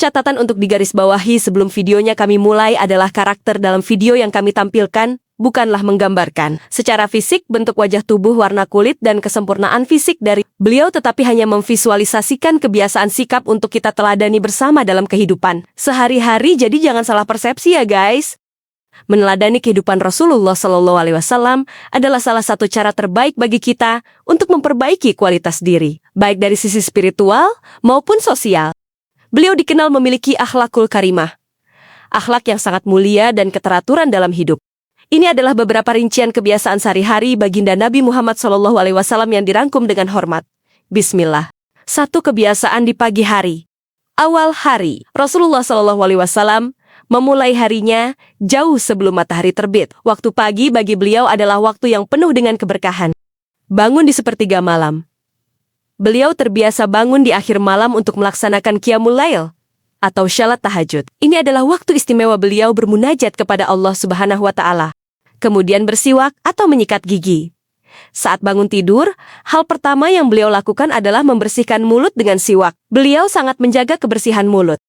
Catatan untuk digarisbawahi sebelum videonya kami mulai adalah karakter dalam video yang kami tampilkan, bukanlah menggambarkan secara fisik bentuk wajah tubuh, warna kulit, dan kesempurnaan fisik dari beliau, tetapi hanya memvisualisasikan kebiasaan sikap untuk kita teladani bersama dalam kehidupan sehari-hari. Jadi jangan salah persepsi ya guys. Meneladani kehidupan Rasulullah Shallallahu Alaihi Wasallam adalah salah satu cara terbaik bagi kita untuk memperbaiki kualitas diri, baik dari sisi spiritual maupun sosial. Beliau dikenal memiliki akhlakul karimah, akhlak yang sangat mulia dan keteraturan dalam hidup. Ini adalah beberapa rincian kebiasaan sehari-hari baginda Nabi Muhammad SAW yang dirangkum dengan hormat. Bismillah. 1. Kebiasaan di pagi hari. Awal hari, Rasulullah SAW memulai harinya jauh sebelum matahari terbit. Waktu pagi bagi beliau adalah waktu yang penuh dengan keberkahan. Bangun di sepertiga malam. Beliau terbiasa bangun di akhir malam untuk melaksanakan qiyamul lail atau salat tahajud. Ini adalah waktu istimewa beliau bermunajat kepada Allah Subhanahu wa Ta'ala. Kemudian bersiwak atau menyikat gigi. Saat bangun tidur, hal pertama yang beliau lakukan adalah membersihkan mulut dengan siwak. Beliau sangat menjaga kebersihan mulut.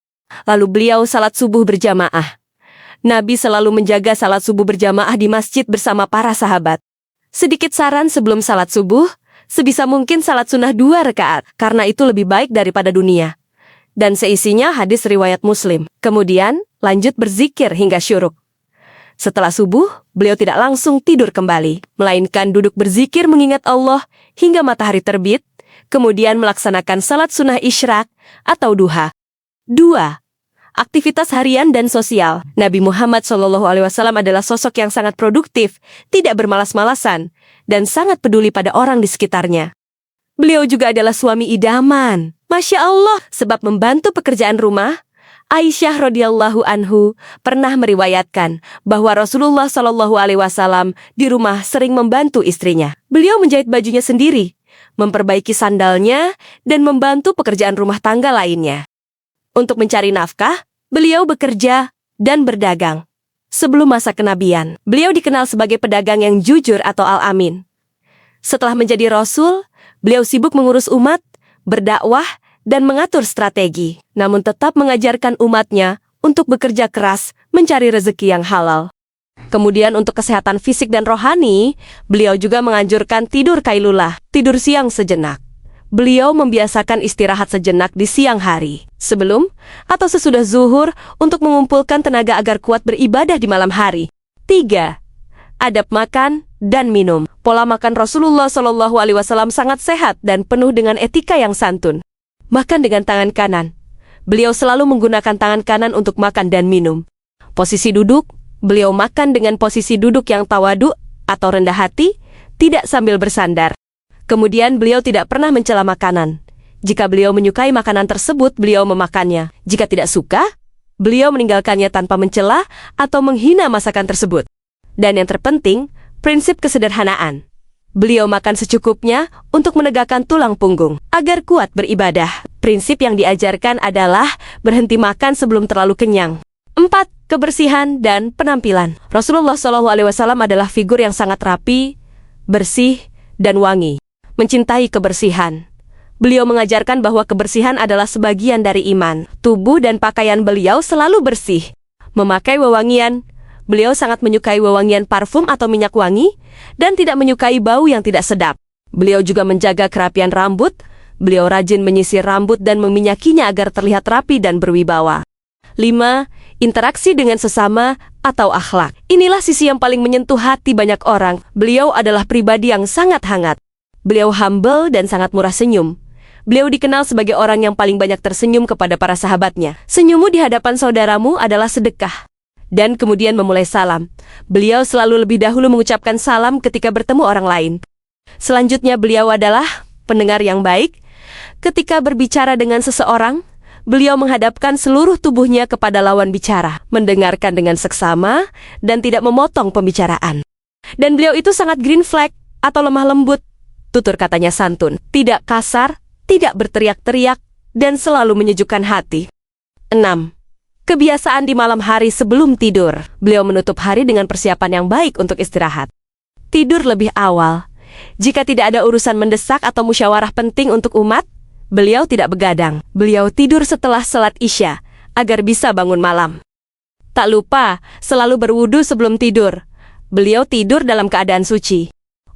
Lalu beliau salat subuh berjamaah. Nabi selalu menjaga salat subuh berjamaah di masjid bersama para sahabat. Sedikit saran sebelum salat subuh, sebisa mungkin salat sunnah 2 rakaat, karena itu lebih baik daripada dunia. Dan seisinya hadis riwayat Muslim. Kemudian, lanjut berzikir hingga syuruk. Setelah subuh, beliau tidak langsung tidur kembali, melainkan duduk berzikir mengingat Allah hingga matahari terbit, kemudian melaksanakan salat sunnah isyraq atau duha. 2. Aktivitas harian dan sosial. Nabi Muhammad SAW adalah sosok yang sangat produktif, tidak bermalas-malasan, dan sangat peduli pada orang di sekitarnya. Beliau juga adalah suami idaman, Masya Allah, sebab membantu pekerjaan rumah. Aisyah radhiyallahu anhu pernah meriwayatkan bahwa Rasulullah SAW di rumah sering membantu istrinya. Beliau menjahit bajunya sendiri, memperbaiki sandalnya, dan membantu pekerjaan rumah tangga lainnya. Untuk mencari nafkah, beliau bekerja dan berdagang. Sebelum masa kenabian, beliau dikenal sebagai pedagang yang jujur atau al-amin. Setelah menjadi rasul, beliau sibuk mengurus umat, berdakwah, dan mengatur strategi, namun tetap mengajarkan umatnya untuk bekerja keras mencari rezeki yang halal. Kemudian untuk kesehatan fisik dan rohani, beliau juga menganjurkan tidur qailulah, tidur siang sejenak. Beliau membiasakan istirahat sejenak di siang hari, sebelum atau sesudah zuhur untuk mengumpulkan tenaga agar kuat beribadah di malam hari. 3. Adab makan dan minum. Pola makan Rasulullah SAW sangat sehat dan penuh dengan etika yang santun. Makan dengan tangan kanan. Beliau selalu menggunakan tangan kanan untuk makan dan minum. Posisi duduk, beliau makan dengan posisi duduk yang tawadu atau rendah hati, tidak sambil bersandar. Kemudian beliau tidak pernah mencela makanan. Jika beliau menyukai makanan tersebut, beliau memakannya. Jika tidak suka, beliau meninggalkannya tanpa mencela atau menghina masakan tersebut. Dan yang terpenting, prinsip kesederhanaan. Beliau makan secukupnya untuk menegakkan tulang punggung, agar kuat beribadah. Prinsip yang diajarkan adalah berhenti makan sebelum terlalu kenyang. 4. Kebersihan dan penampilan. Rasulullah SAW adalah figur yang sangat rapi, bersih, dan wangi. Mencintai kebersihan. Beliau mengajarkan bahwa kebersihan adalah sebagian dari iman. Tubuh dan pakaian beliau selalu bersih. Memakai wewangian. Beliau sangat menyukai wewangian parfum atau minyak wangi, dan tidak menyukai bau yang tidak sedap. Beliau juga menjaga kerapian rambut. Beliau rajin menyisir rambut dan meminyakinya agar terlihat rapi dan berwibawa. 5. Interaksi dengan sesama atau akhlak. Inilah sisi yang paling menyentuh hati banyak orang. Beliau adalah pribadi yang sangat hangat. Beliau humble dan sangat murah senyum. Beliau dikenal sebagai orang yang paling banyak tersenyum kepada para sahabatnya. Senyummu di hadapan saudaramu adalah sedekah. Dan kemudian memulai salam. Beliau selalu lebih dahulu mengucapkan salam ketika bertemu orang lain. Selanjutnya beliau adalah pendengar yang baik. Ketika berbicara dengan seseorang, beliau menghadapkan seluruh tubuhnya kepada lawan bicara, mendengarkan dengan seksama, dan tidak memotong pembicaraan. Dan beliau itu sangat green flag atau lemah lembut. Tutur katanya santun, tidak kasar, tidak berteriak-teriak, dan selalu menyejukkan hati. 6. Kebiasaan di malam hari sebelum tidur. Beliau menutup hari dengan persiapan yang baik untuk istirahat. Tidur lebih awal. Jika tidak ada urusan mendesak atau musyawarah penting untuk umat, beliau tidak begadang. Beliau tidur setelah salat Isya agar bisa bangun malam. Tak lupa, selalu berwudu sebelum tidur. Beliau tidur dalam keadaan suci.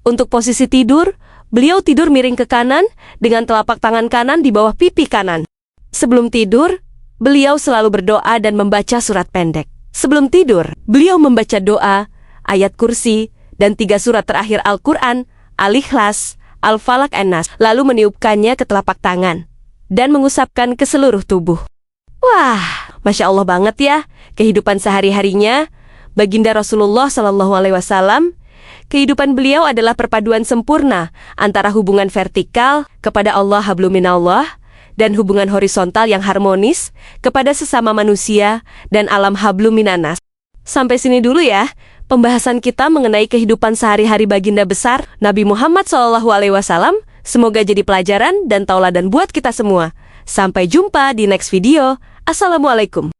Untuk posisi tidur, beliau tidur miring ke kanan dengan telapak tangan kanan di bawah pipi kanan. Sebelum tidur, beliau selalu berdoa dan membaca surat pendek. Sebelum tidur, beliau membaca doa, ayat kursi, dan 3 surat terakhir Al-Quran, Al-Ikhlas, Al-Falaq An-Nas, lalu meniupkannya ke telapak tangan dan mengusapkan ke seluruh tubuh. Wah, Masya Allah banget ya, kehidupan sehari-harinya Baginda Rasulullah SAW. Kehidupan beliau adalah perpaduan sempurna antara hubungan vertikal kepada Allah Hablum Minallah dan hubungan horizontal yang harmonis kepada sesama manusia dan alam Hablum Minannas. Sampai sini dulu ya, pembahasan kita mengenai kehidupan sehari-hari baginda besar Nabi Muhammad SAW. Semoga jadi pelajaran dan tauladan buat kita semua. Sampai jumpa di next video. Assalamualaikum.